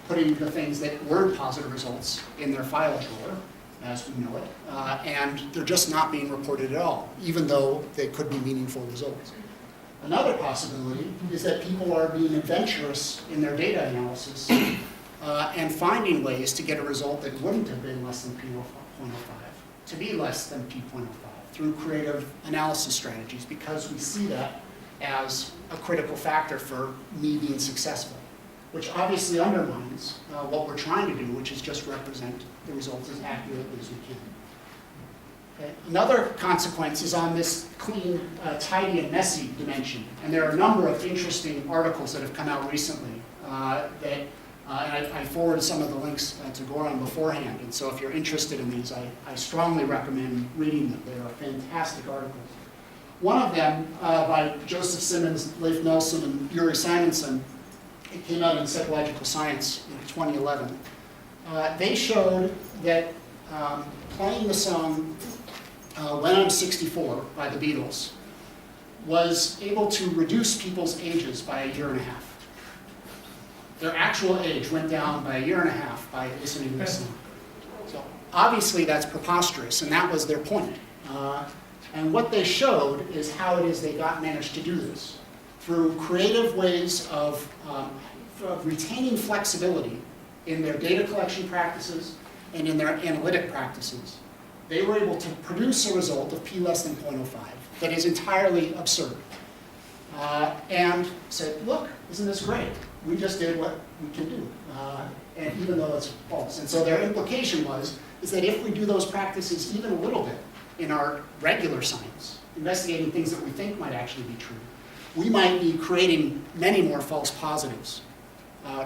putting the things that weren't positive results in their file drawer, as we know it, and they're just not being reported at all, even though they could be meaningful results. Another possibility is that people are being adventurous in their data analysis and finding ways to get a result that wouldn't have been less than P0.05 to be less than P0.05 through creative analysis strategies, because we see that as a critical factor for me being successful, which obviously undermines what we're trying to do, which is just represent the results as accurately as we can. Okay. Another consequence is on this clean, tidy, and messy dimension. And there are a number of interesting articles that have come out recently and I forwarded some of the links to Goran beforehand. And so if you're interested in these, I strongly recommend reading them. They are fantastic articles. One of them by Joseph Simmons, Leif Nelson, and Yuri Simonson, it came out in Psychological Science in 2011. They showed that playing the song When I'm 64 by the Beatles was able to reduce people's ages by a year and a half. Their actual age went down by a year and a half by listening to this song. So obviously that's preposterous, and that was their point. And what they showed is how it is they managed to do this. Through creative ways of retaining flexibility in their data collection practices and in their analytic practices, they were able to produce a result of P less than 0.05 that is entirely absurd. And said, look, isn't this great? We just did what we can do, and even though it's false. And so their implication is that if we do those practices even a little bit in our regular science, investigating things that we think might actually be true, we might be creating many more false positives,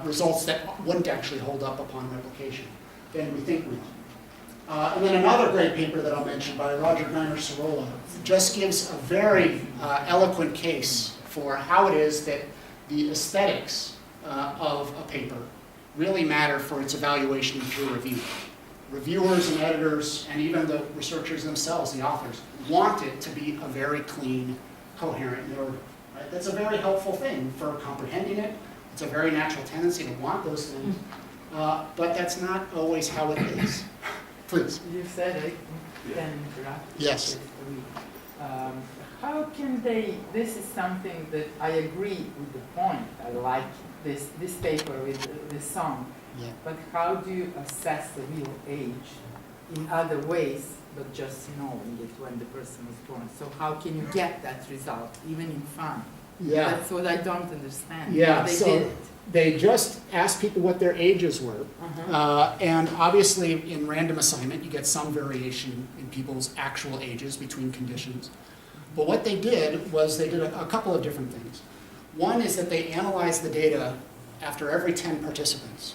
results that wouldn't actually hold up upon replication than we think we will. And then another great paper that I'll mention by Roger Greiner-Sorolla just gives a very eloquent case for how it is that the aesthetics of a paper really matter for its evaluation in peer review. Reviewers and editors, and even the researchers themselves, the authors, want it to be a very clean, coherent narrative. Right? That's a very helpful thing for comprehending it. It's a very natural tendency to want those things, but that's not always how it is. Please. You said I can interrupt. Yes. How can they, this is something that I agree with the point, I like this paper with this song, Yeah. but how do you assess the real age in other ways, but just knowing it when the person was born? So how can you get that result, even in fun? Yeah. That's what I don't understand. Yeah, They so did it. they just asked people what their ages were. And obviously in random assignment, you get some variation in people's actual ages between conditions. But what they did was they did a couple of different things. One is that they analyzed the data after every 10 participants.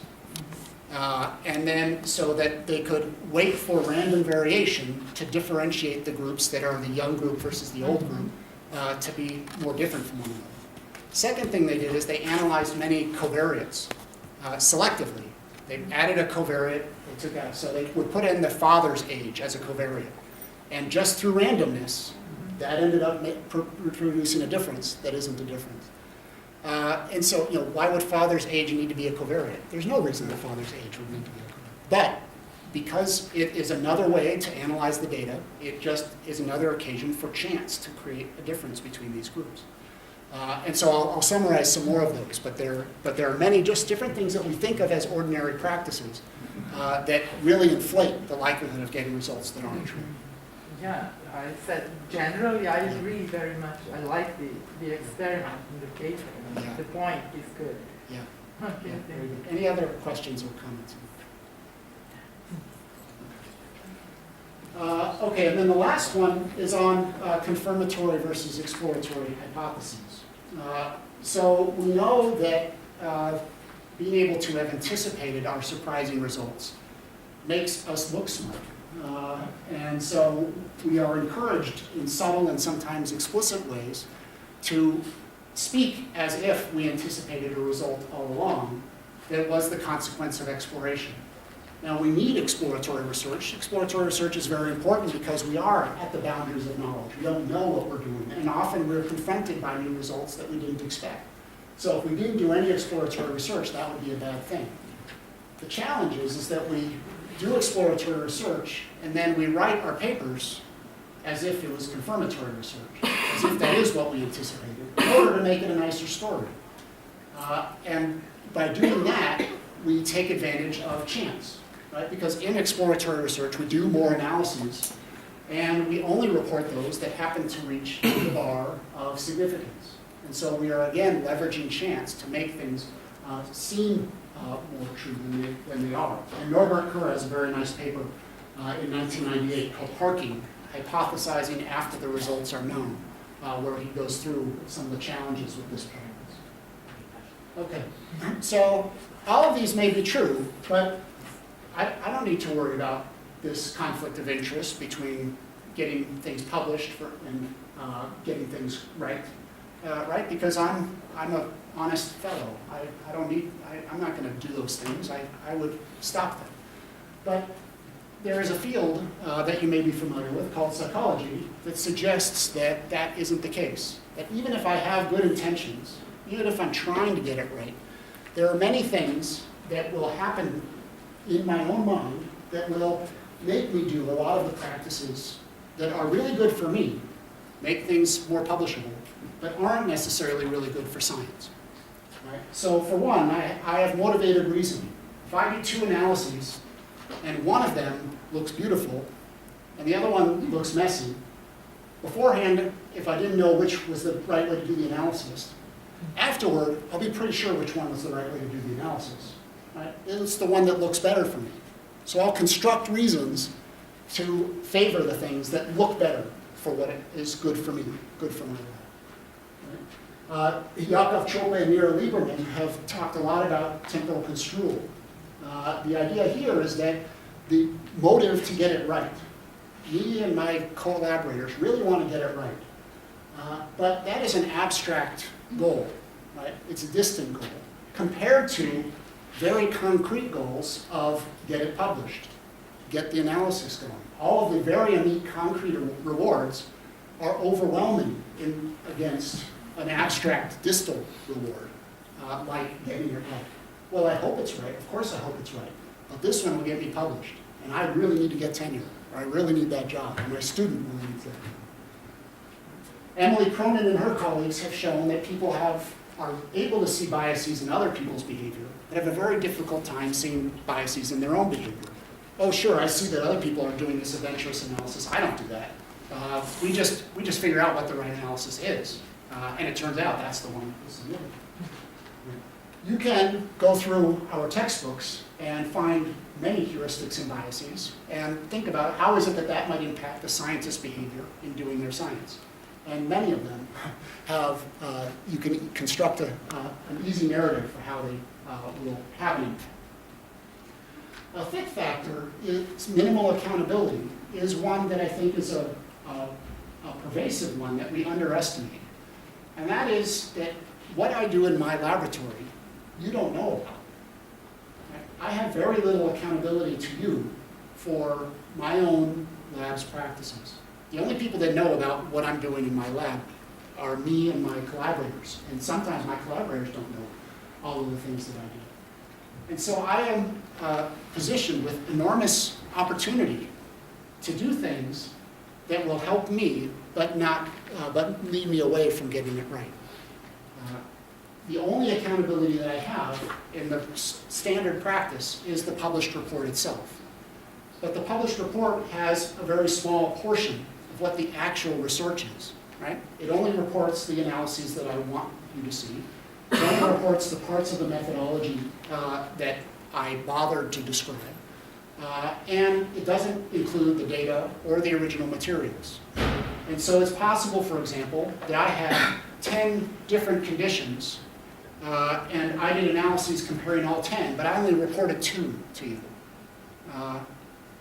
And then so that they could wait for random variation to differentiate the groups that are the young group versus the old group to be more different from one another. Second thing they did is they analyzed many covariates selectively. They added a covariate, they took out, so they would put in the father's age as a covariate. And just through randomness, that ended up producing a difference that isn't a difference. And so, why would father's age need to be a covariate? There's no reason that father's age would need to be a covariate. But because it is another way to analyze the data, it just is another occasion for chance to create a difference between these groups. And so I'll summarize some more of those, but there are many just different things that we think of as ordinary practices that really inflate the likelihood of getting results that aren't true. Yeah, I said generally I agree very much. I like the experiment in the paper. Yeah. The point is good. Yeah. Okay, Yeah, very thank you. good. Any other questions or comments? Okay, and then the last one is on confirmatory versus exploratory hypotheses. So we know that being able to have anticipated our surprising results makes us look smart. And so we are encouraged in subtle and sometimes explicit ways to speak as if we anticipated a result all along that was the consequence of exploration. Now, we need exploratory research. Exploratory research is very important because we are at the boundaries of knowledge. We don't know what we're doing, and often we're confronted by new results that we didn't expect. So if we didn't do any exploratory research, that would be a bad thing. The challenge is that we do exploratory research, and then we write our papers as if it was confirmatory research, as if that is what we anticipated, in order to make it a nicer story. And by doing that, we take advantage of chance, right? Because in exploratory research, we do more analyses, and we only report those that happen to reach the bar of significance. And so we are, again, leveraging chance to make things seem more true than they are. And Norbert Kerr has a very nice paper in 1998 called Harking, Hypothesizing After the Results Are Known, where he goes through some of the challenges with this practice. Okay, so all of these may be true, but I don't need to worry about this conflict of interest between getting things published and getting things right, right? Because I'm an honest fellow. I'm not going to do those things. I would stop them. But there is a field that you may be familiar with called psychology that suggests that that isn't the case. That even if I have good intentions, even if I'm trying to get it right, there are many things that will happen in my own mind that will make me do a lot of the practices that are really good for me, make things more publishable, but aren't necessarily really good for science. Right? So for one, I have motivated reasoning. If I do two analyses, and one of them looks beautiful, and the other one looks messy, beforehand, if I didn't know which was the right way to do the analysis, afterward, I'll be pretty sure which one was the right way to do the analysis. Right? It's the one that looks better for me. So I'll construct reasons to favor the things that look better for what is good for me, good for my life. Right? Yakov Chope and Mira Lieberman have talked a lot about temporal construal. The idea here is that the motive to get it right, me and my collaborators really want to get it right. But that is an abstract goal, right? It's a distant goal compared to very concrete goals of get it published, get the analysis going. All of the very unique concrete rewards are overwhelming against an abstract distal reward, like getting it right. Well, I hope it's right. Of course I hope it's right. But this one will get me published, and I really need to get tenure, or I really need that job, and my student really needs that job. Emily Cronin and her colleagues have shown that people are able to see biases in other people's behavior, but have a very difficult time seeing biases in their own behavior. Oh, sure, I see that other people are doing this adventurous analysis. I don't do that. We just figure out what the right analysis is, and it turns out that's the one that's the middle. You can go through our textbooks and find many heuristics and biases, and think about how is it that might impact the scientist's behavior in doing their science. And many of them have, you can construct an easy narrative for how they will have an impact. A fifth factor is minimal accountability, is one that I think is a pervasive one that we underestimate. And that is that what I do in my laboratory, you don't know about. I have very little accountability to you for my own lab's practices. The only people that know about what I'm doing in my lab are me and my collaborators. And sometimes my collaborators don't know all of the things that I do. And so I am positioned with enormous opportunity to do things that will help me, but lead me away from getting it right. The only accountability that I have in the standard practice is the published report itself. But the published report has a very small portion of what the actual research is, right? It only reports the analyses that I want you to see. It only reports the parts of the methodology that I bothered to describe. And it doesn't include the data or the original materials. And so it's possible, for example, that I had 10 different conditions and I did analyses comparing all 10, but I only reported 2 to you.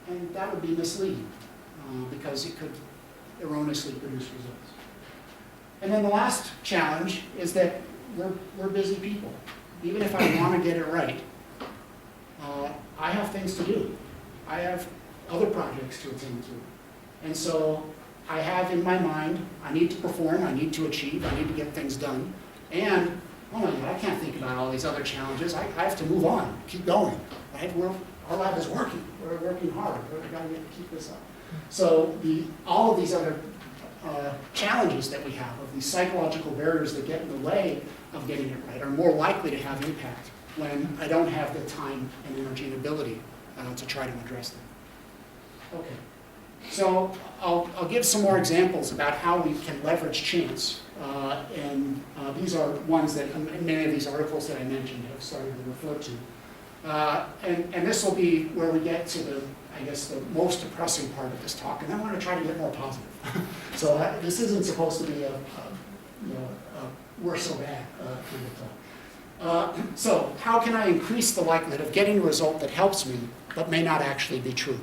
And that would be misleading because it could erroneously produce results. And then the last challenge is that we're busy people. Even if I want to get it right, I have things to do. I have other projects to attend to. And so I have in my mind, I need to perform, I need to achieve, I need to get things done. And, oh my God, I can't think about all these other challenges. I have to move on, keep going. right? Our lab is working. We're working hard. We've got to keep this up. So all of these other challenges that we have, of these psychological barriers that get in the way of getting it right, are more likely to have impact when I don't have the time and energy and ability to try to address them. Okay. So I'll give some more examples about how we can leverage chance. These are ones that many of these articles that I mentioned have started to refer to. And this will be where we get to the most depressing part of this talk, and I want to try to get more positive. So this isn't supposed to be we're so bad kind of talk. So how can I increase the likelihood of getting a result that helps me, but may not actually be true?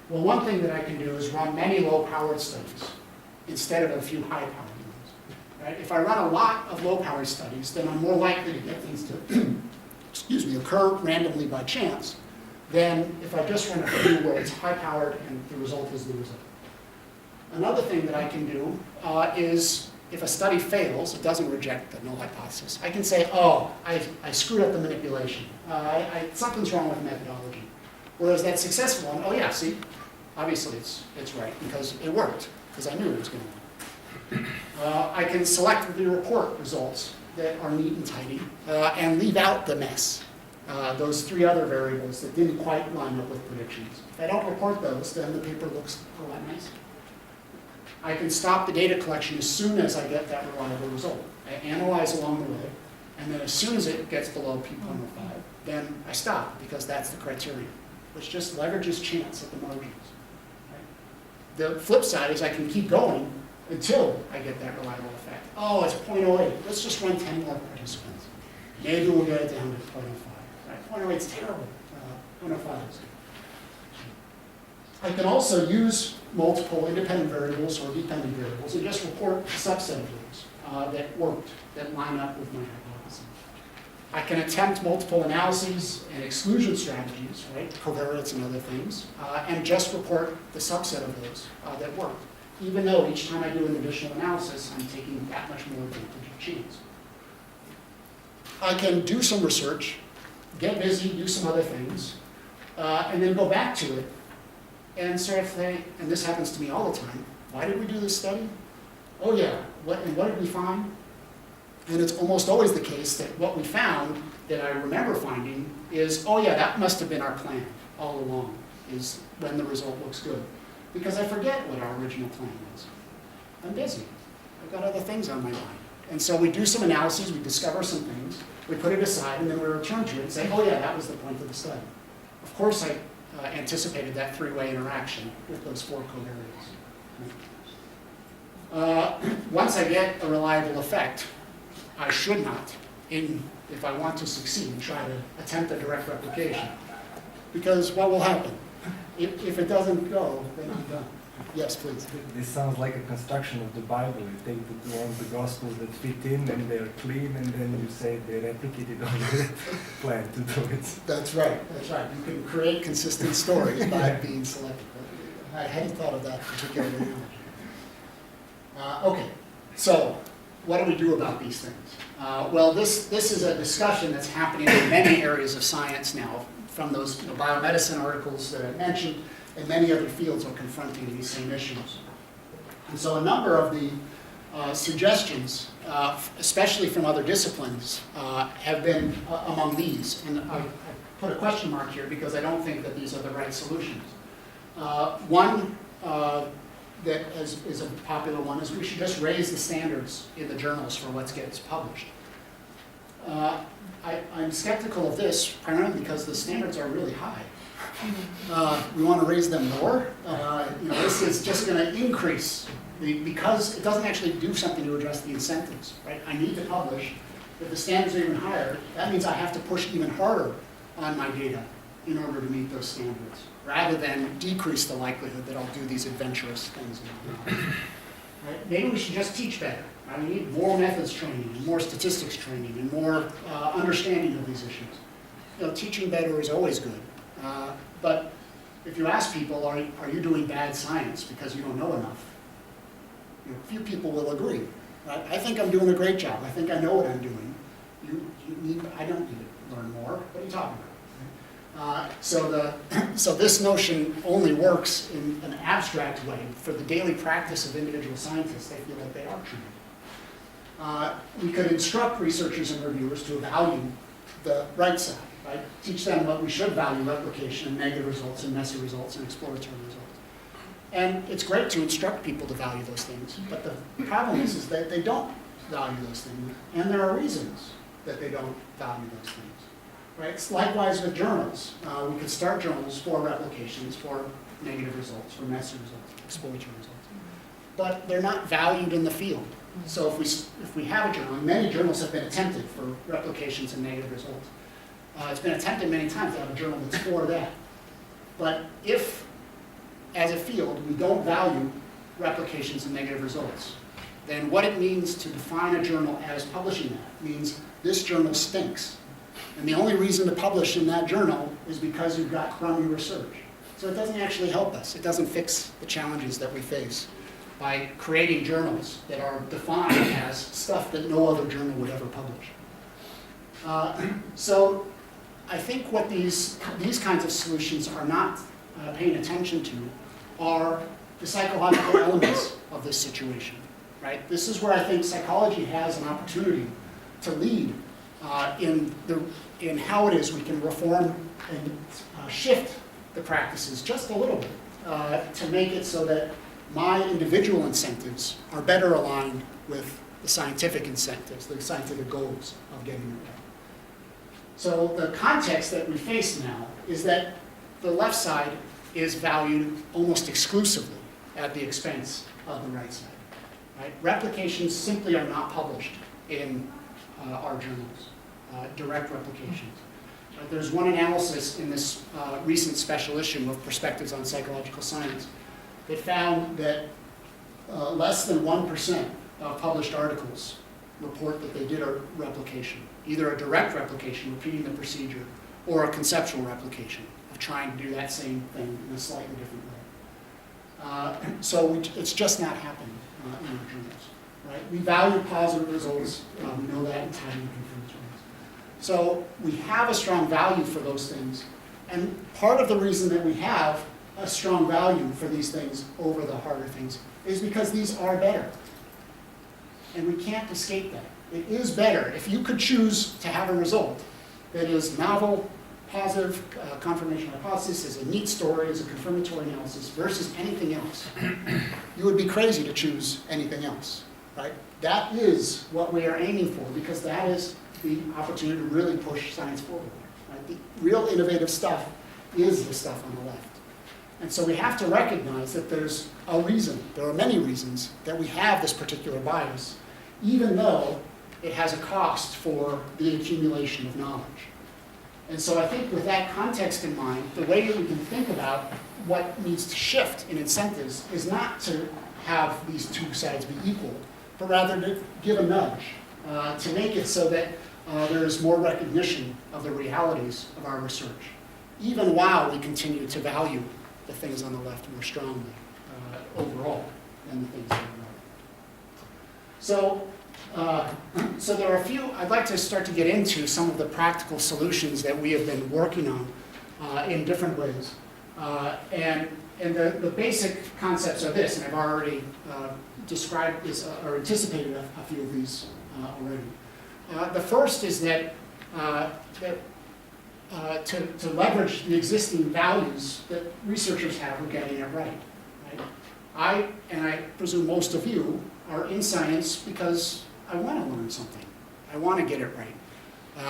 Well, one thing that I can do is run many low-powered studies instead of a few high-powered ones. Right? If I run a lot of low-powered studies, then I'm more likely to get things to occur randomly by chance than if I just run a few where it's high-powered and the result is the result. Another thing that I can do is if a study fails, it doesn't reject the null hypothesis, I can say, oh, I screwed up the manipulation. Something's wrong with the methodology. Whereas that successful one, oh yeah, see, obviously it's right because it worked, because I knew it was going to work. I can selectively report results that are neat and tidy and leave out the mess. Those three other variables that didn't quite line up with predictions. If I don't report those, then the paper looks a lot nicer. I can stop the data collection as soon as I get that reliable result. I analyze along the way, and then as soon as it gets below p.05, then I stop, because that's the criterion, which just leverages chance at the margins. Right? The flip side is I can keep going until I get that reliable effect. Oh, it's 0.08. Let's just run 10 more participants. Maybe we'll get it down to 0.05. Right? 0.08 is terrible. 0.05 is good. I can also use multiple independent variables or dependent variables and just report a subset of those that worked, that line up with my hypothesis. I can attempt multiple analyses and exclusion strategies, right, covariates and other things, and just report the subset of those that worked, even though each time I do an additional analysis, I'm taking that much more advantage of chance. I can do some research, get busy, do some other things, and then go back to it and sort of say, and this happens to me all the time, why did we do this study? Oh yeah, what did we find? And it's almost always the case that what we found that I remember finding is, oh yeah, that must have been our plan all along, is when the result looks good. Because I forget what our original plan was. I'm busy. I've got other things on my mind. And so we do some analyses, we discover some things, we put it aside, and then we return to it and say, oh yeah, that was the point of the study. Of course I anticipated that three-way interaction with those four covariates. Once I get a reliable effect, I should not, if I want to succeed, try to attempt a direct replication. Because what will happen? If it doesn't go, then I'm done. Yes, please. This sounds like a construction of the Bible. You take all the Gospels that fit in and they're clean, and then you say they replicated on the plan to do it. That's right, that's right. You can create consistent stories by being selective. I hadn't thought of that particular analogy. Okay, so what do we do about these things? Well, this is a discussion that's happening in many areas of science now, from those biomedicine articles that I mentioned, and many other fields are confronting these same issues. And so a number of the suggestions, especially from other disciplines, have been among these. And I put a question mark here because I don't think that these are the right solutions. One that is a popular one is we should just raise the standards in the journals for what gets published. I'm skeptical of this primarily because the standards are really high. We want to raise them more. This is just going to increase because it doesn't actually do something to address the incentives, right? I need to publish. If the standards are even higher, that means I have to push even harder on my data in order to meet those standards, rather than decrease the likelihood that I'll do these adventurous things. Right? Maybe we should just teach better. Right? We need more methods training, and more statistics training, and more understanding of these issues. Teaching better is always good. But if you ask people, are you doing bad science because you don't know enough? Few people will agree. Right? I think I'm doing a great job. I think I know what I'm doing. I don't need to learn more. What are you talking about? So this notion only works in an abstract way. For the daily practice of individual scientists, they feel like they are true. We could instruct researchers and reviewers to value the right side, right? Teach them what we should value: replication, and negative results, and messy results, and exploratory results. And it's great to instruct people to value those things, but the problem is that they don't value those things, and there are reasons that they don't value those things. Right? It's likewise with journals. We could start journals for replications, for negative results, for messy results, exploratory results. But they're not valued in the field. So if we have a journal, and many journals have been attempted for replications and negative results. It's been attempted many times to have a journal that's for that. But if, as a field, we don't value replications and negative results, then what it means to define a journal as publishing that means this journal stinks. And the only reason to publish in that journal is because you've got crummy research. So it doesn't actually help us. It doesn't fix the challenges that we face by creating journals that are defined as stuff that no other journal would ever publish. So I think what these kinds of solutions are not paying attention to are the psychological elements of this situation. Right? This is where I think psychology has an opportunity to lead in how it is we can reform and shift the practices just a little bit to make it so that my individual incentives are better aligned with the scientific incentives, the scientific goals of getting it right. So the context that we face now is that the left side is valued almost exclusively at the expense of the right side. Right? Replications simply are not published in our journals, direct replications. There's one analysis in this recent special issue of Perspectives on Psychological Science that found that less than 1% of published articles report that they did a replication, either a direct replication, repeating the procedure, or a conceptual replication of trying to do that same thing in a slightly different way. So it's just not happening in our journals. Right? We value positive results. We know that in time and confirmatory. So we have a strong value for those things. And part of the reason that we have a strong value for these things over the harder things is because these are better. And we can't escape that. It is better. If you could choose to have a result that is novel, positive, confirmation hypothesis, is a neat story, is a confirmatory analysis versus anything else, you would be crazy to choose anything else. Right? That is what we are aiming for, because that is the opportunity to really push science forward. Right? The real innovative stuff is the stuff on the left. And so we have to recognize that there's a reason, there are many reasons, that we have this particular bias, even though it has a cost for the accumulation of knowledge. And so I think with that context in mind, the way that we can think about what needs to shift in incentives is not to have these two sides be equal, but rather to give a nudge, to make it so that there is more recognition of the realities of our research, even while we continue to value the things on the left more strongly overall than the things on the right. So there are a few, I'd like to start to get into some of the practical solutions that we have been working on in different ways. And the basic concepts are this, and I've already described this or anticipated a few of these already. The first is that to leverage the existing values that researchers have for getting it right. I presume most of you, are in science because I want to learn something. I want to get it right.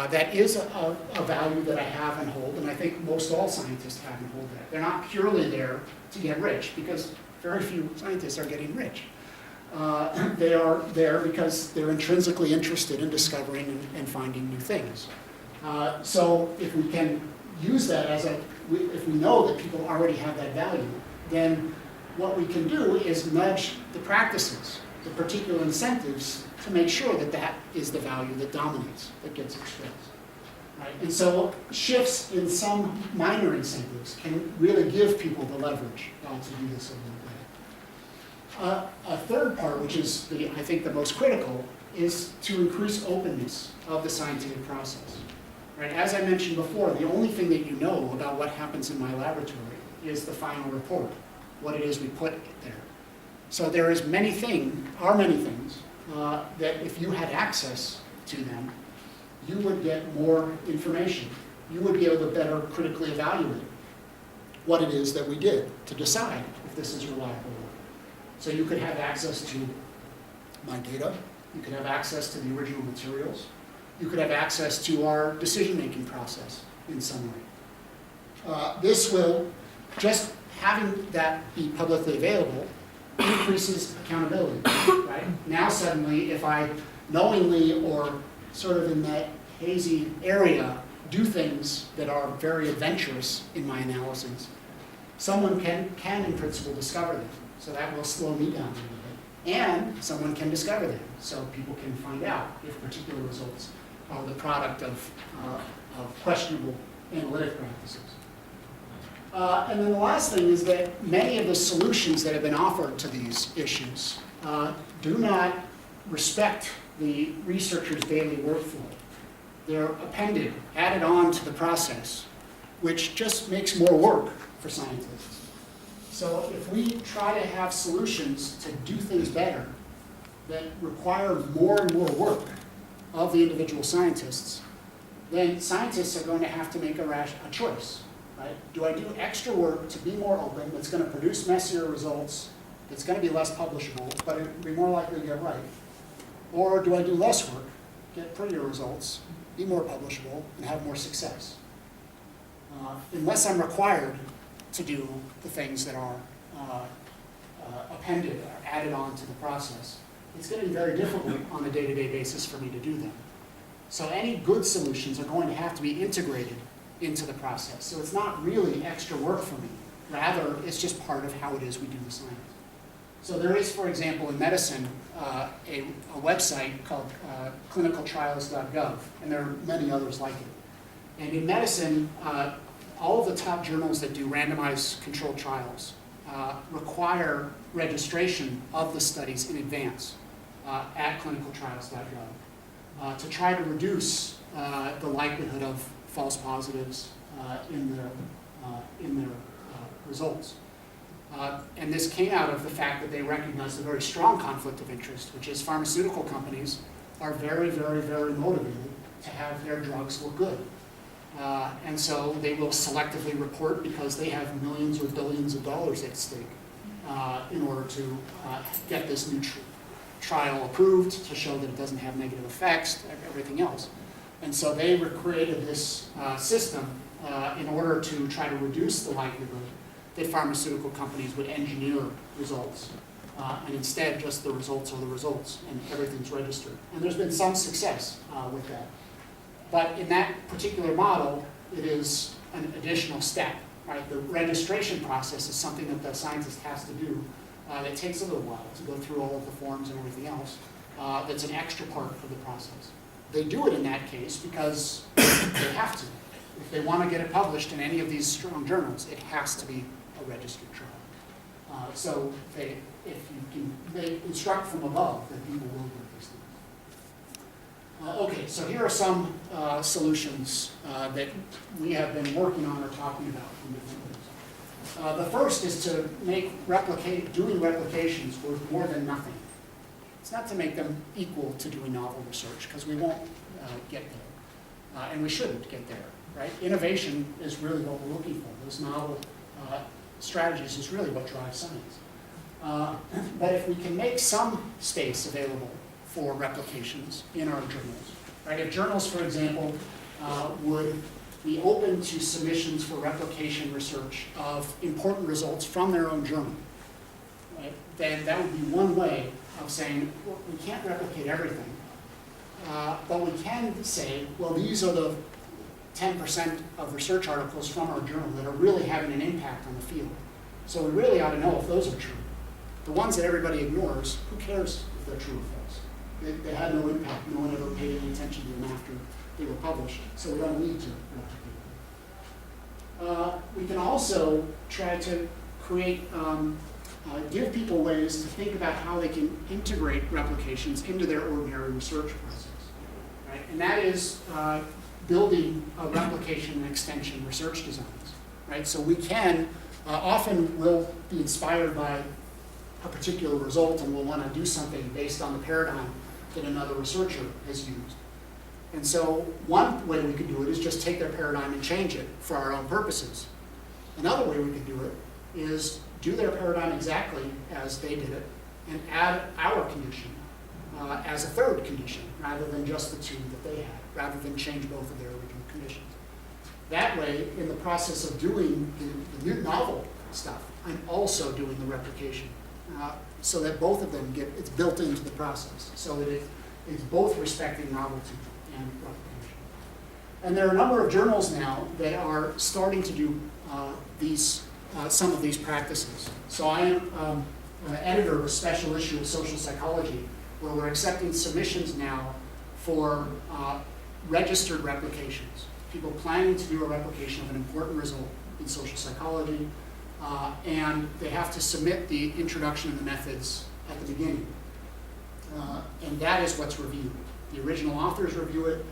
That is a value that I have and hold, and I think most all scientists have and hold that. They're not purely there to get rich, because very few scientists are getting rich. They are there because they're intrinsically interested in discovering and finding new things. So if we can use that if we know that people already have that value, then what we can do is nudge the practices, the particular incentives, to make sure that that is the value that dominates, that gets expressed. Right? And so shifts in some minor incentives can really give people the leverage to do this a little bit. A third part, which is, I think, the most critical, is to increase openness of the scientific process. Right? As I mentioned before, the only thing that you know about what happens in my laboratory is the final report, what it is we put there. So there are many things that if you had access to them, you would get more information. You would be able to better critically evaluate what it is that we did to decide if this is reliable or not. So you could have access to my data, you could have access to the original materials, you could have access to our decision-making process in some way. This will, just having that be publicly available, increases accountability, right? Now suddenly, if I knowingly or sort of in that hazy area do things that are very adventurous in my analyses, someone can in principle discover them. So that will slow me down a little bit. And someone can discover them, so people can find out if particular results are the product of questionable analytic practices. And then the last thing is that many of the solutions that have been offered to these issues do not respect the researcher's daily workflow. They're appended, added on to the process, which just makes more work for scientists. So if we try to have solutions to do things better that require more and more work of the individual scientists, then scientists are going to have to make a choice. Right? Do I do extra work to be more open, that's going to produce messier results, that's going to be less publishable, but it will be more likely to get right? Or do I do less work, get prettier results, be more publishable, and have more success? Unless I'm required to do the things that are appended or added on to the process, it's going to be very difficult on a day-to-day basis for me to do them. So any good solutions are going to have to be integrated into the process. So it's not really extra work for me. Rather, it's just part of how it is we do the science. So there is, for example, in medicine, a website called clinicaltrials.gov, and there are many others like it. And in medicine, all of the top journals that do randomized controlled trials require registration of the studies in advance at clinicaltrials.gov to try to reduce the likelihood of false positives in their results. And this came out of the fact that they recognized a very strong conflict of interest, which is pharmaceutical companies are very, very, very motivated to have their drugs look good. And so they will selectively report because they have millions or billions of dollars at stake in order to get this new trial approved, to show that it doesn't have negative effects, everything else. And so they created this system in order to try to reduce the likelihood that pharmaceutical companies would engineer results. And instead, just the results are the results, and everything's registered. And there's been some success with that. But in that particular model, it is an additional step, right? The registration process is something that the scientist has to do that takes a little while to go through all of the forms and everything else. That's an extra part of the process. They do it in that case because they have to. If they want to get it published in any of these strong journals, it has to be a registered trial. So if they instruct from above, then people will do these things. Okay, so here are some solutions that we have been working on or talking about from different ways. The first is to make doing replications worth more than nothing. It's not to make them equal to doing novel research, because we won't get there, and we shouldn't get there, right? Innovation is really what we're looking for. Those novel strategies is really what drives science. But if we can make some space available for replications in our journals, right? If journals, for example, would be open to submissions for replication research of important results from their own journal, right? Then that would be one way of saying, well, we can't replicate everything, but we can say, well, these are the 10% of research articles from our journal that are really having an impact on the field. So we really ought to know if those are true. The ones that everybody ignores, who cares if they're true or false? They had no impact. No one ever paid any attention to them after they were published, so we don't need to replicate them. We can also try to create give people ways to think about how they can integrate replications into their ordinary research process, right? And that is building replication and extension research designs, right? So we can, often we'll be inspired by a particular result and we'll want to do something based on the paradigm that another researcher has used. And so one way we could do it is just take their paradigm and change it for our own purposes. Another way we could do it is do their paradigm exactly as they did it and add our condition as a third condition, rather than just the two that they had, rather than change both of their original conditions. That way, in the process of doing the new novel stuff, I'm also doing the replication, so that both of them it's built into the process, so that it's both respecting novelty and replication. And there are a number of journals now that are starting to do some of these practices. So I am an editor of a special issue of Social Psychology, where we're accepting submissions now for registered replications. People planning to do a replication of an important result in social psychology, and they have to submit the introduction and the methods at the beginning. And that is what's reviewed. The original authors review it.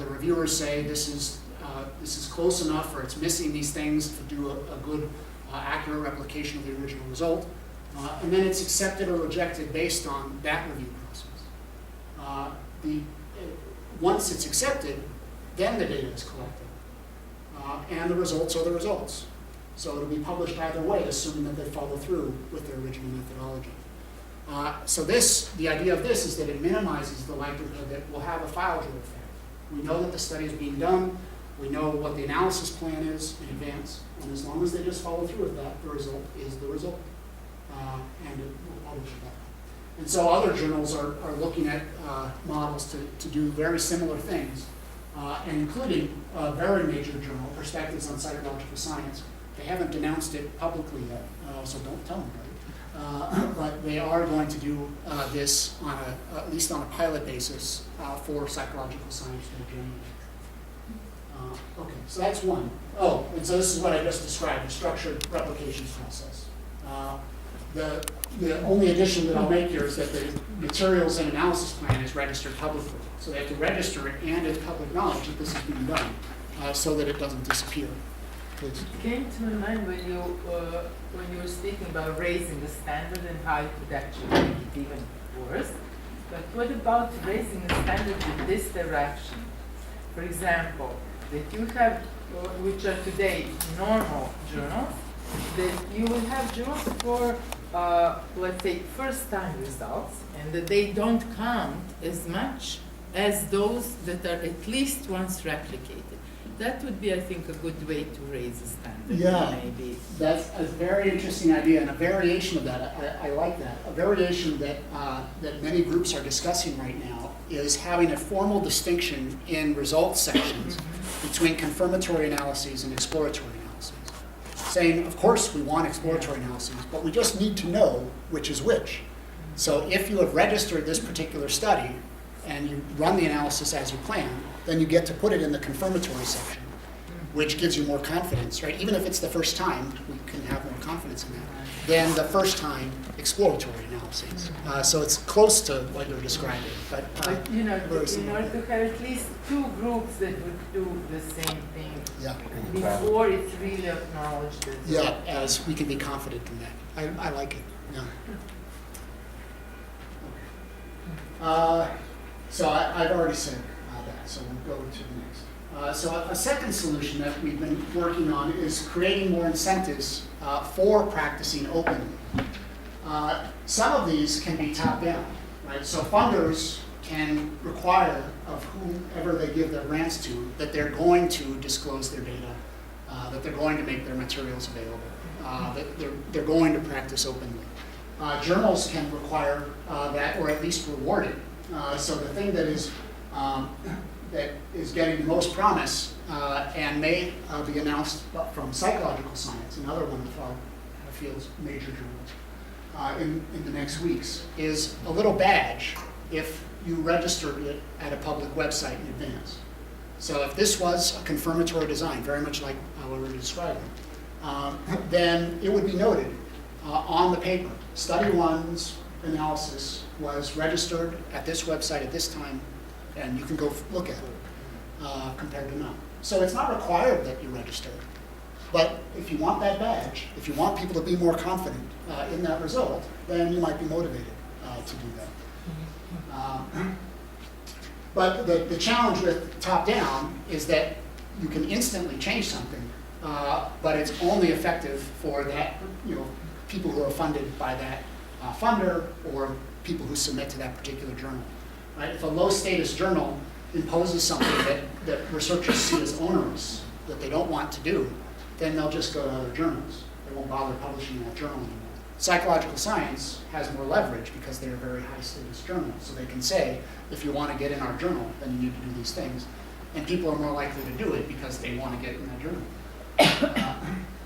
The reviewers say this is close enough, or it's missing these things to do a good, accurate replication of the original result. And then it's accepted or rejected based on that review process. Once it's accepted, then the data is collected. And the results are the results. So it'll be published either way, assuming that they follow through with their original methodology. So the idea of this is that it minimizes the likelihood that we'll have a file drawer effect. We know that the study is being done. We know what the analysis plan is in advance. And as long as they just follow through with that, the result is the result. And it will publish that. And so other journals are looking at models to do very similar things, and including a very major journal, Perspectives on Psychological Science. They haven't denounced it publicly yet, so don't tell them, right? But they are going to do this on at least on a pilot basis for psychological science more generally. Okay, so that's one. Oh, and so this is what I just described, the structured replication process. The only addition that I'll make here is that the materials and analysis plan is registered publicly. So they have to register it, and it's public knowledge that this is being done, so that it doesn't disappear. Please. Came to my mind when you were speaking about raising the standard and how it could actually make it even worse. But what about raising the standard in this direction? For example, that you have, which are today normal journals, that you will have journals for, let's say, first-time results, and that they don't count as much as those that are at least once replicated. That would be, I think, a good way to raise the standard. Yeah, maybe. That's a very interesting idea, and a variation of that, I like that. A variation that many groups are discussing right now is having a formal distinction in results sections between confirmatory analyses and exploratory analyses. Saying, of course, we want exploratory analyses, but we just need to know which is which. So if you have registered this particular study and you run the analysis as you plan, then you get to put it in the confirmatory section, which gives you more confidence, right? Even if it's the first time, we can have more confidence in that than the first time exploratory analyses. So it's close to what you're describing, but in order to have at least two groups that would do the same thing before it's really acknowledged. As we can be confident in that. I like it. Yeah. So I've already said that, so we'll go to the next. So a second solution that we've been working on is creating more incentives for practicing openly. Some of these can be top-down, right? So funders can require of whomever they give their grants to that they're going to disclose their data, that they're going to make their materials available, that they're going to practice openly. Journals can require that, or at least reward it. So the thing that is getting the most promise and may be announced from psychological science, another one of our field's major journals, in the next weeks, is a little badge if you registered it at a public website in advance. So if this was a confirmatory design, very much like what we were describing, then it would be noted on the paper. Study 1's analysis was registered at this website at this time, and you can go look at it. compared to none. So it's not required that you register. But if you want that badge, if you want people to be more confident in that result, then you might be motivated to do that. But the challenge with top-down is that you can instantly change something, but it's only effective for that, people who are funded by that funder or people who submit to that particular journal. Right? If a low-status journal imposes something that researchers see as onerous, that they don't want to do, then they'll just go to other journals. They won't bother publishing in that journal anymore. Psychological science has more leverage because they're very high-status journals. So they can say, if you want to get in our journal, then you need to do these things. And people are more likely to do it because they want to get in that journal.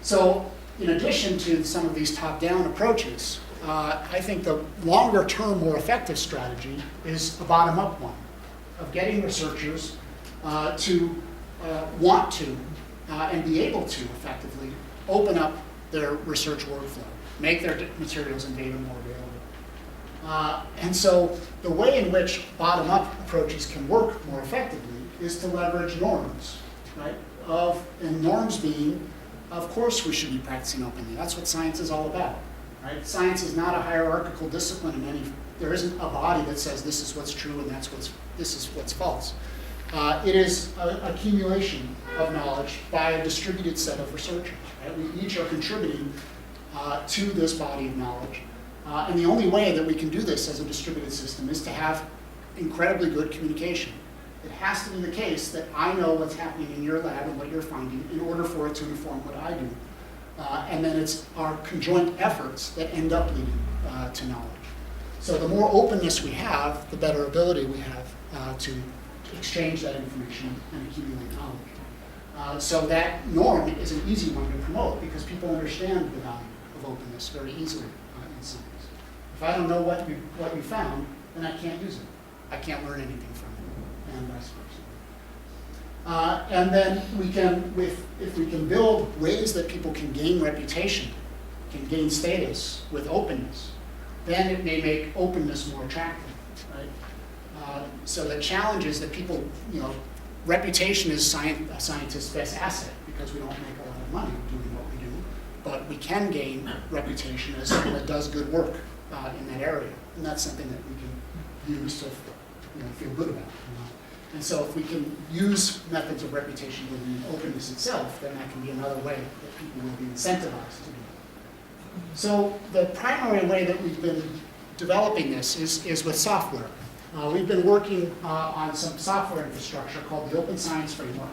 So in addition to some of these top-down approaches, I think the longer-term, more effective strategy is a bottom-up one, of getting researchers to want to and be able to effectively open up their research workflow, make their materials and data more available. And so the way in which bottom-up approaches can work more effectively is to leverage norms, right? And norms being, of course we should be practicing openly. That's what science is all about, right? Science is not a hierarchical discipline in any, there isn't a body that says this is what's true and this is what's false. It is an accumulation of knowledge by a distributed set of researchers. Right? We each are contributing to this body of knowledge. And the only way that we can do this as a distributed system is to have incredibly good communication. It has to be the case that I know what's happening in your lab and what you're finding in order for it to inform what I do. And then it's our conjoint efforts that end up leading to knowledge. So the more openness we have, the better ability we have to exchange that information and accumulate knowledge. So that norm is an easy one to promote because people understand the value of openness very easily in science. If I don't know what you found, then I can't use it. I can't learn anything from it, and vice versa. And then we can, if we can build ways that people can gain reputation, can gain status with openness, then it may make openness more attractive, right? So the challenge is that people, reputation is a scientist's best asset because we don't make a lot of money doing what we do, but we can gain reputation as someone that does good work in that area, and that's something that we can use to feel good about. And so if we can use methods of reputation building and openness itself, then that can be another way that people will be incentivized to do it. So the primary way that we've been developing this is with software. We've been working on some software infrastructure called the Open Science Framework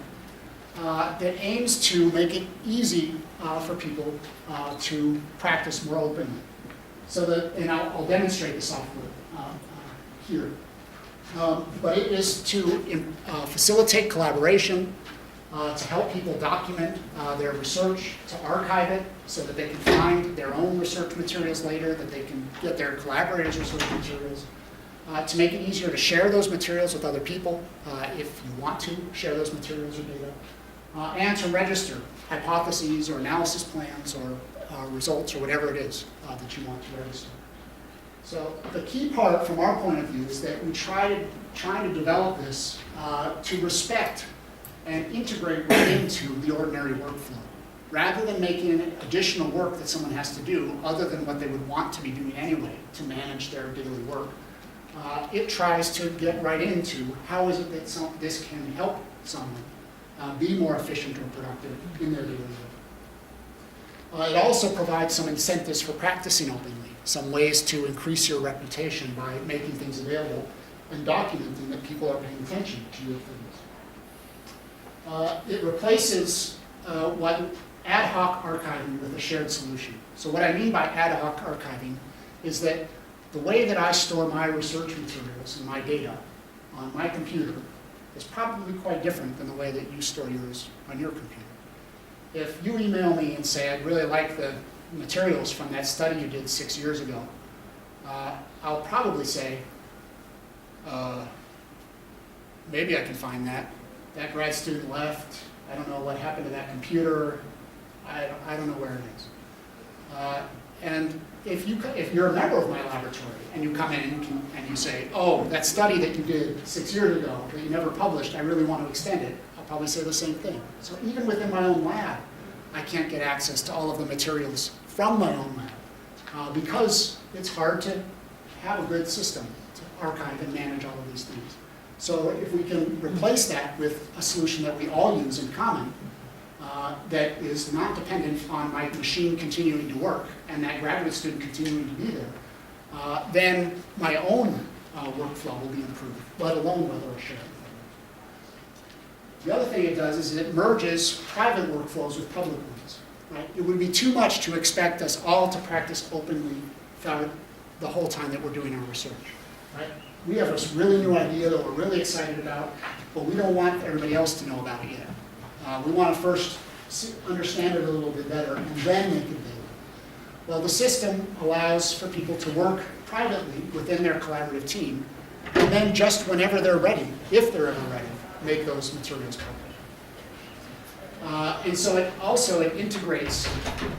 that aims to make it easy for people to practice more openly. So and I'll demonstrate the software here. But it is to facilitate collaboration, to help people document their research, to archive it so that they can find their own research materials later, that they can get their collaborators' research materials, to make it easier to share those materials with other people if you want to share those materials or data, and to register hypotheses or analysis plans or results or whatever it is that you want to register. So the key part from our point of view is that we trying to develop this to respect and integrate right into the ordinary workflow. Rather than making additional work that someone has to do other than what they would want to be doing anyway to manage their daily work, it tries to get right into how is it that this can help someone be more efficient or productive in their daily work. It also provides some incentives for practicing openly, some ways to increase your reputation by making things available and documenting that people are paying attention to your things. It replaces what ad hoc archiving with a shared solution. So what I mean by ad hoc archiving is that the way that I store my research materials and my data on my computer is probably quite different than the way that you store yours on your computer. If you email me and say, I'd really like the materials from that study you did 6 years ago, I'll probably say, maybe I can find that. That grad student left. I don't know what happened to that computer. I don't know where it is. And if you're a member of my laboratory and you come in and you say, oh, that study that you did 6 years ago that you never published, I really want to extend it, I'll probably say the same thing. So even within my own lab, I can't get access to all of the materials from my own lab because it's hard to have a good system to archive and manage all of these things. So if we can replace that with a solution that we all use in common, that is not dependent on my machine continuing to work and that graduate student continuing to be there, then my own workflow will be improved, let alone whether I share it. The other thing it does is it merges private workflows with public ones. Right? It would be too much to expect us all to practice openly throughout the whole time that we're doing our research. Right? We have a really new idea that we're really excited about, but we don't want everybody else to know about it yet. We want to first understand it a little bit better and then make it available. Well, the system allows for people to work privately within their collaborative team, and then just whenever they're ready, if they're ever ready, make those materials public. And so it integrates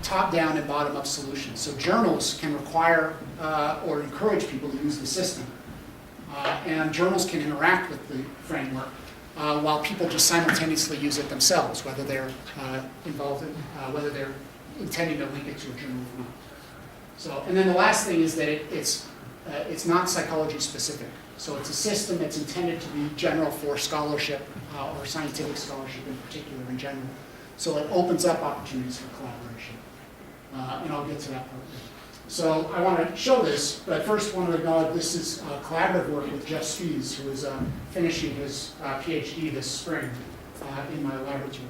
top-down and bottom-up solutions. So journals can require or encourage people to use the system. And journals can interact with the framework while people just simultaneously use it themselves, whether they're involved in, whether they're intending to link it to a journal or not. So, and then the last thing is that it's not psychology specific. So it's a system that's intended to be general for scholarship or scientific scholarship in particular in general. So it opens up opportunities for collaboration. And I'll get to that part later. So I want to show this, but first I want to acknowledge this is collaborative work with Jeff Spies, who is finishing his PhD this spring in my laboratory.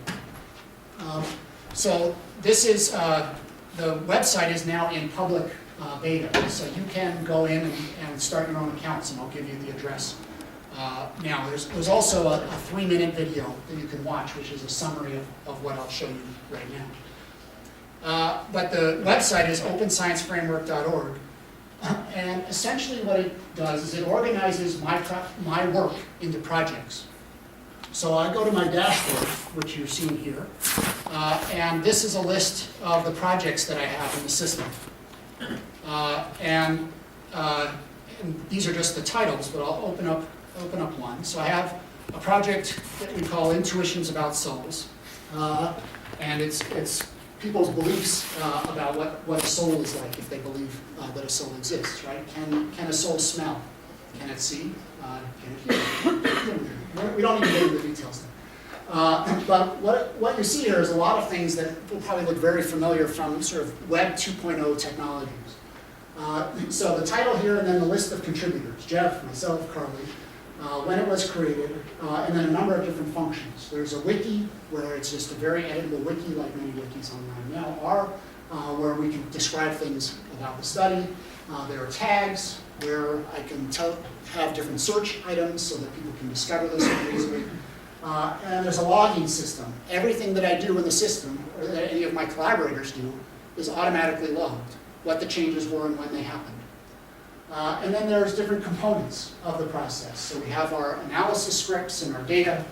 So this is, the website is now in public beta, so you can go in and start your own accounts, and I'll give you the address now. There's also a 3-minute video that you can watch, which is a summary of what I'll show you right now. But the website is openscienceframework.org, and essentially what it does is it organizes my work into projects. So I go to my dashboard, which you're seeing here, and this is a list of the projects that I have in the system. And these are just the titles, but I'll open up one. So I have a project that we call Intuitions About Souls, and it's people's beliefs about what a soul is like if they believe that a soul exists, right? Can a soul smell? Can it see? Can it hear? We don't need to get into the details there. But what you see here is a lot of things that will probably look very familiar from sort of Web 2.0 technologies. So the title here and then the list of contributors, Jeff, myself, Carly, when it was created, and then a number of different functions. There's a wiki, where it's just a very editable wiki, like many wikis online now are, where we can describe things about the study. There are tags, where I can have different search items so that people can discover this more easily. And there's a logging system. Everything that I do in the system, or that any of my collaborators do, is automatically logged, what the changes were and when they happened. And then there's different components of the process. So we have our analysis scripts, and our data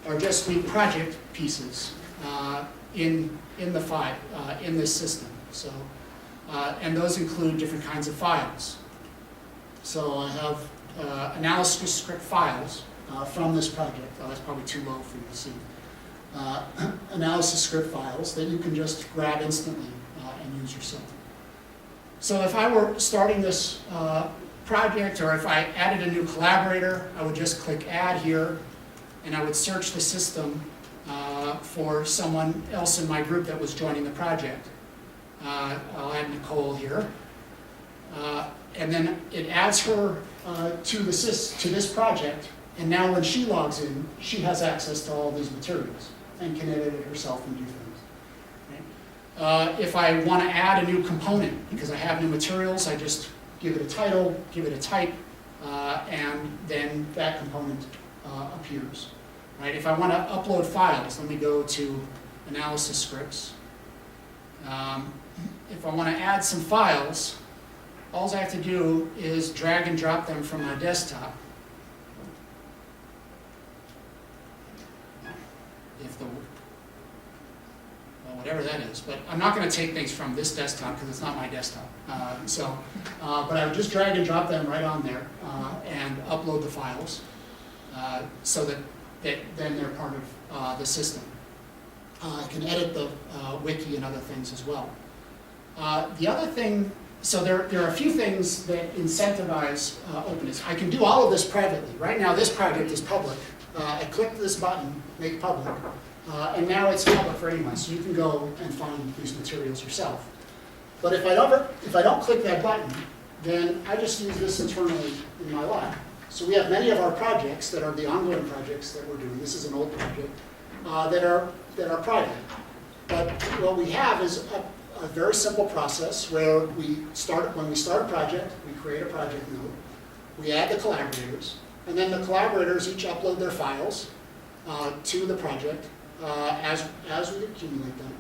are just the project pieces in the file, in this system. So, and those include different kinds of files. So I have analysis script files from this project. Oh, that's probably too low for you to see. Analysis script files that you can just grab instantly and use yourself. So if I were starting this project, or if I added a new collaborator, I would just click Add here, and I would search the system for someone else in my group that was joining the project. I'll add Nicole here. And then it adds her to this project, and now when she logs in, she has access to all these materials and can edit it herself and do things. If I want to add a new component, because I have new materials, I just give it a title, give it a type, and then that component appears. Right? If I want to upload files, let me go to analysis scripts. If I want to add some files, all I have to do is drag and drop them from my desktop. What whatever that is. But I'm not going to take things from this desktop because it's not my desktop. But I would just drag and drop them right on there and upload the files so that then they're part of the system. I can edit the wiki and other things as well. The other thing, so there are a few things that incentivize openness. I can do all of this privately. Right now this project is public. I click this button, make public, and now it's public for anyone, so you can go and find these materials yourself. But if I don't click that button, then I just use this internally in my lab. So we have many of our projects that are the ongoing projects that we're doing. This is an old project that are private. But what we have is a very simple process where when we start a project, we create a project node, we add the collaborators, and then the collaborators each upload their files to the project as we accumulate them,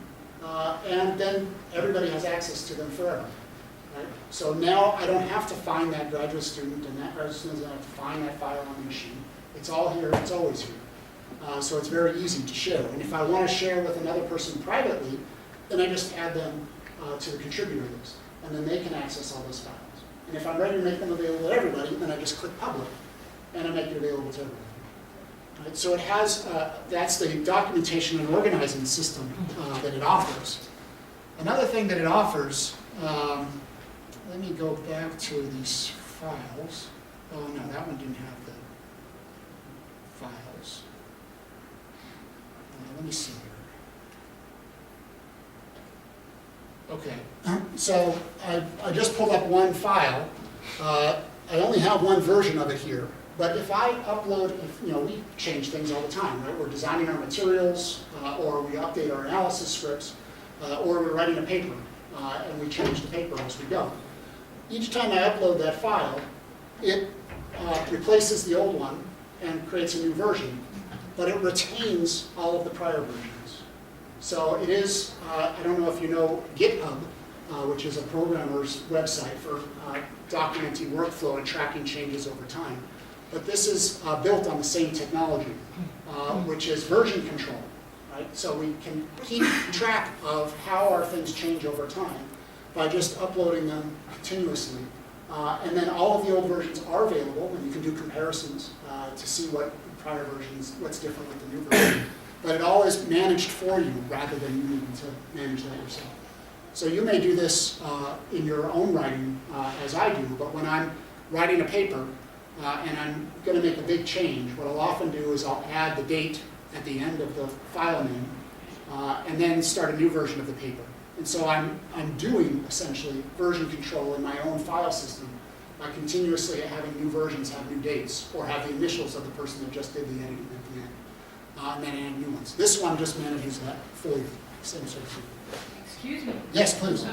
and then everybody has access to them forever. Right? So now I don't have to find that graduate student, and that graduate student doesn't have to find that file on the machine. It's all here, it's always here. So it's very easy to share. And if I want to share with another person privately, then I just add them to the contributor list, and then they can access all those files. And if I'm ready to make them available to everybody, then I just click public, and I make it available to everybody. Right? So it has, that's the documentation and organizing system that it offers. Another thing that it offers, let me go back to these files. Oh no, that one didn't have the files. Let me see here. Okay, so I just pulled up one file. I only have one version of it here. But if I upload, we change things all the time, right? We're designing our materials, or we update our analysis scripts, or we're writing a paper, and we change the paper as we go. Each time I upload that file, it replaces the old one and creates a new version, but it retains all of the prior versions. So it is, I don't know if you know GitHub, which is a programmer's website for documenting workflow and tracking changes over time. But this is built on the same technology, which is version control, right? So we can keep track of how our things change over time by just uploading them continuously. And then all of the old versions are available, and you can do comparisons to see what prior versions, what's different with the new version. But it all is managed for you rather than you needing to manage that yourself. So you may do this in your own writing as I do, but when I'm writing a paper, and I'm going to make a big change, what I'll often do is I'll add the date at the end of the file name, and then start a new version of the paper. And so I'm doing, essentially, version control in my own file system by continuously having new versions have new dates, or have the initials of the person that just did the editing at the end, and then add new ones. This one just manages that for you, same sort of thing. Excuse me. Yes, please. Is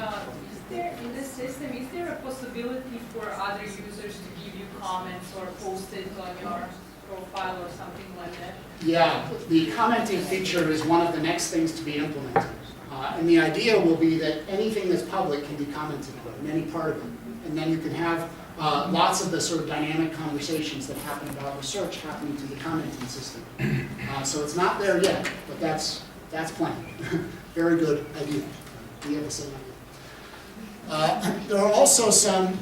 there, in this system, is there a possibility for other users to give you comments or post it on your profile or something like that? Yeah, the commenting feature is one of the next things to be implemented. And the idea will be that anything that's public can be commented on, any part of it. And then you can have lots of the sort of dynamic conversations that happen about research happening through the commenting system. So it's not there yet, but that's planned. Very good idea. We have the same idea. There are also some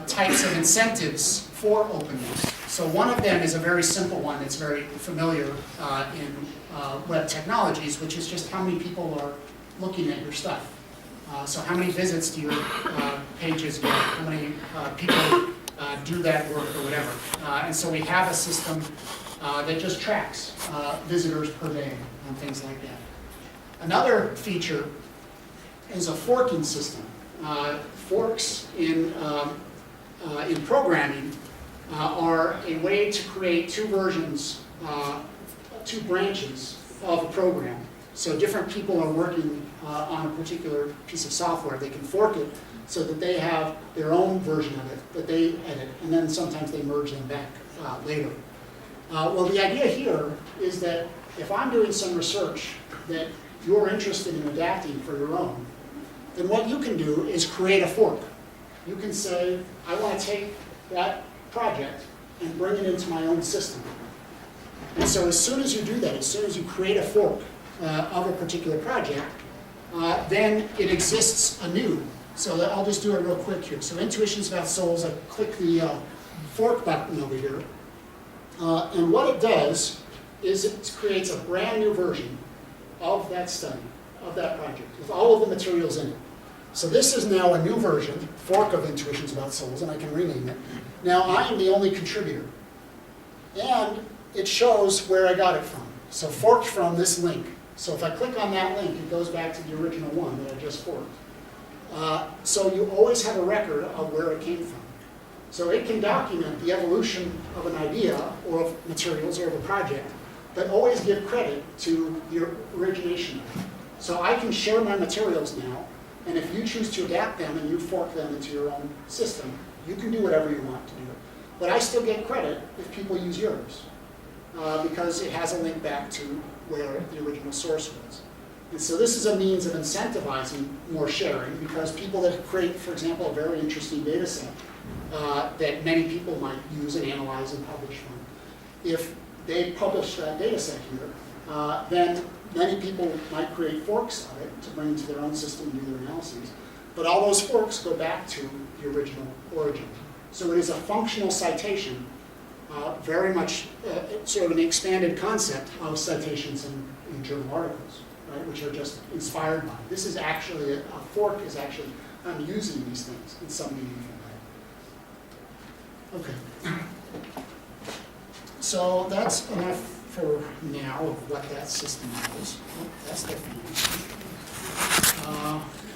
types of incentives for openness. So one of them is a very simple one that's very familiar in web technologies, which is just how many people are looking at your stuff. So how many visits do your pages get? How many people do that work or whatever? And so we have a system that just tracks visitors per day and things like that. Another feature is a forking system. Forks in programming are a way to create two versions, two branches of a program. So different people are working on a particular piece of software. They can fork it so that they have their own version of it that they edit, and then sometimes they merge them back later. Well, the idea here is that if I'm doing some research that you're interested in adapting for your own, then what you can do is create a fork. You can say, I want to take that project and bring it into my own system. And so as soon as you do that, as soon as you create a fork of a particular project, then it exists anew. So I'll just do it real quick here. So intuitions about souls, I click the fork button over here. And what it does is it creates a brand new version of that study, of that project, with all of the materials in it. So this is now a new version, fork of Intuitions About Souls, and I can rename it. Now I am the only contributor. And it shows where I got it from. So forked from this link. So if I click on that link, it goes back to the original one that I just forked. So you always have a record of where it came from. So it can document the evolution of an idea or of materials or of a project, but always give credit to the origination of it. So I can share my materials now, and if you choose to adapt them and you fork them into your own system, you can do whatever you want to do. But I still get credit if people use yours, because it has a link back to where the original source was. And so this is a means of incentivizing more sharing, because people that create, for example, a very interesting data set that many people might use and analyze and publish from, if they publish that data set here, then many people might create forks of it to bring into their own system and do their analyses. But all those forks go back to the original origin. So it is a functional citation, very much sort of an expanded concept of citations in journal articles, right, which are just inspired by. This is actually, a fork is actually, I'm using these things in some meaningful way. Okay. So that's enough for now of what that system is. Oh, that's different.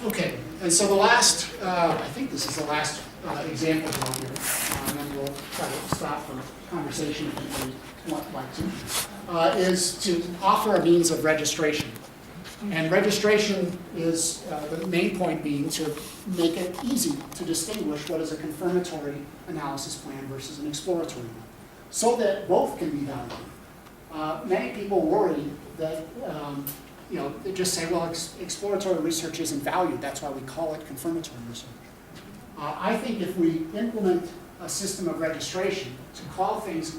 Okay, and so the last, I think this is the last example on here, and then we'll try to stop for conversation if anybody would like to, is to offer a means of registration. And registration is the main point being to make it easy to distinguish what is a confirmatory analysis plan versus an exploratory one, so that both can be valued. Many people worry that, they just say, well, exploratory research isn't valued, that's why we call it confirmatory research. I think if we implement a system of registration to call things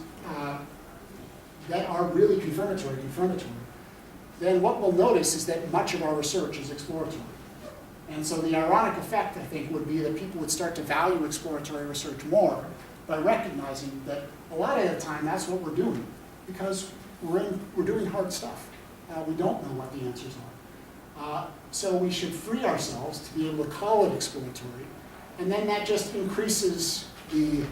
that are really confirmatory, then what we'll notice is that much of our research is exploratory. And so the ironic effect, I think, would be that people would start to value exploratory research more by recognizing that a lot of the time that's what we're doing, because we're doing hard stuff. We don't know what the answers are. So we should free ourselves to be able to call it exploratory, and then that just increases the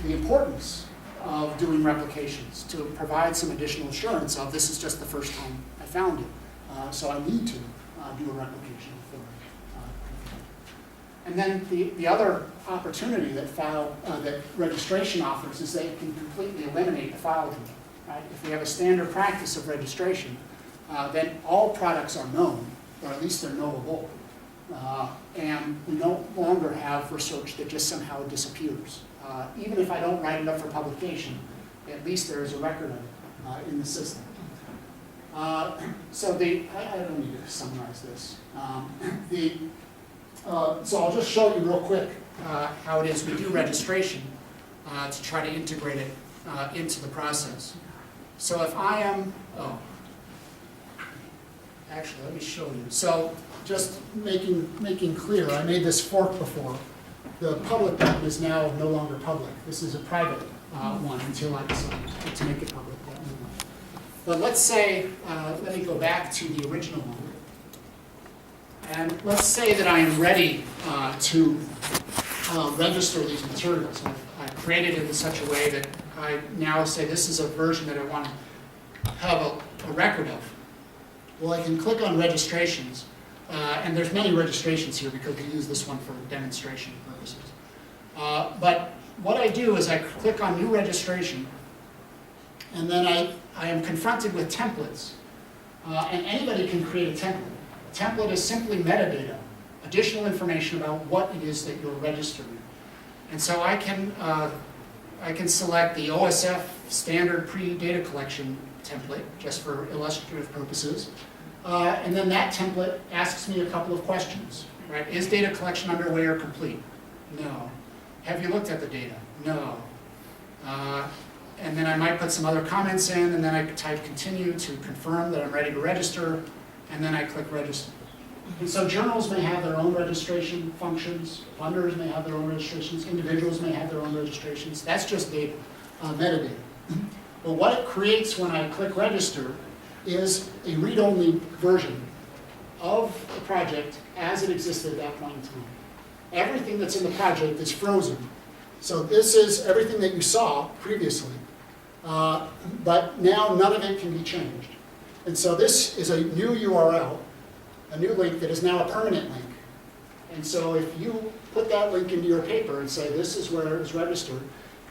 importance of doing replications to provide some additional assurance of this is just the first time I found it. So I need to do a replication for and then the other opportunity that registration offers is that it can completely eliminate the file drill. Right? If we have a standard practice of registration, then all products are known, or at least they're knowable. And we no longer have research that just somehow disappears. Even if I don't write it up for publication, at least there is a record of it in the system. So I don't need to summarize this. So I'll just show you real quick how it is we do registration to try to integrate it into the process. So if I am, actually let me show you. So just making clear, I made this fork before. The public button is now no longer public. This is a private one until I decide to make it public. But let's say, let me go back to the original one. And let's say that I am ready to register these materials. I've created it in such a way that I now say this is a version that I want to have a record of. Well, I can click on registrations. And there's many registrations here because we use this one for demonstration purposes. But what I do is I click on new registration, and then I am confronted with templates. And anybody can create a template. A template is simply metadata, additional information about what it is that you're registering. And so I can select the OSF standard pre-data collection template, just for illustrative purposes. And then that template asks me a couple of questions, right? Is data collection underway or complete? No. Have you looked at the data? No. And then I might put some other comments in, and then I could type continue to confirm that I'm ready to register. and then I click register. And so journals may have their own registration functions, funders may have their own registrations, individuals may have their own registrations. That's just data, metadata. But what it creates when I click register is a read-only version of the project as it existed at that point in time. Everything that's in the project is frozen. So this is everything that you saw previously, but now none of it can be changed. And so this is a new URL, a new link that is now a permanent link. And so if you put that link into your paper and say this is where it was registered,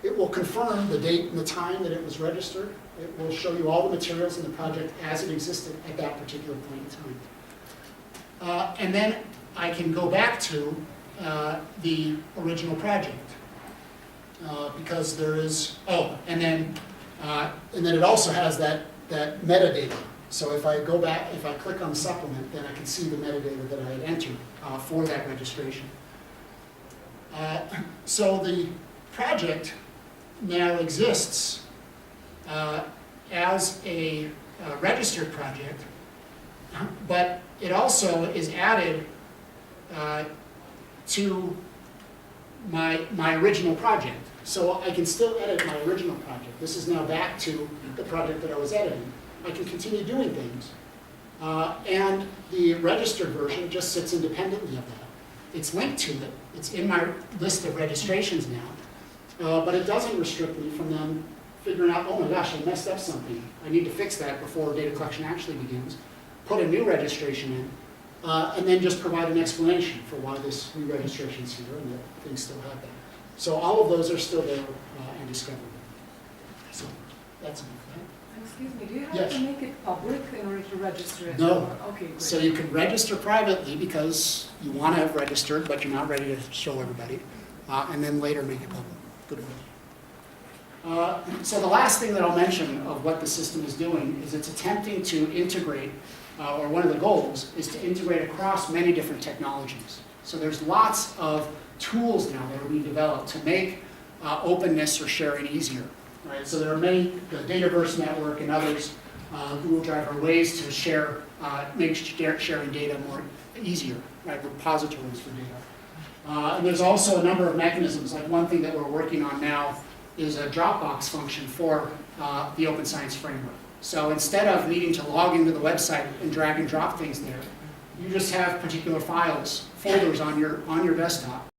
it will confirm the date and the time that it was registered. It will show you all the materials in the project as it existed at that particular point in time. And then I can go back to the original project. Because there is, and then it also has that metadata. So if I go back, if I click on supplement, then I can see the metadata that I had entered for that registration. So the project now exists as a registered project, but it also is added to my original project. So I can still edit my original project. This is now back to the project that I was editing. I can continue doing things. And the registered version just sits independently of that. It's linked to it. It's in my list of registrations now. But it doesn't restrict me from then figuring out, oh my gosh, I messed up something. I need to fix that before data collection actually begins. Put a new registration in. And then just provide an explanation for why this new registration is here and that things still have that. So all of those are still there and discoverable. So that's enough. Right? Excuse me, do you have Yes. to make it public in order to register it? No. Or- Okay, great. So you can register privately because you want to have registered, but you're not ready to show everybody. And then later make it public. Good one. So the last thing that I'll mention of what the system is doing is it's attempting to integrate, or one of the goals is to integrate across many different technologies. So there's lots of tools now that are being developed to make openness or sharing easier. Right? So there are many, the Dataverse network and others, Google Drive, are ways to share, make sharing data more easier, right? Repositories for data. And there's also a number of mechanisms. Like one thing that we're working on now is a Dropbox function for the Open Science Framework. So instead of needing to log into the website and drag and drop things there, you just have particular files, folders on your desktop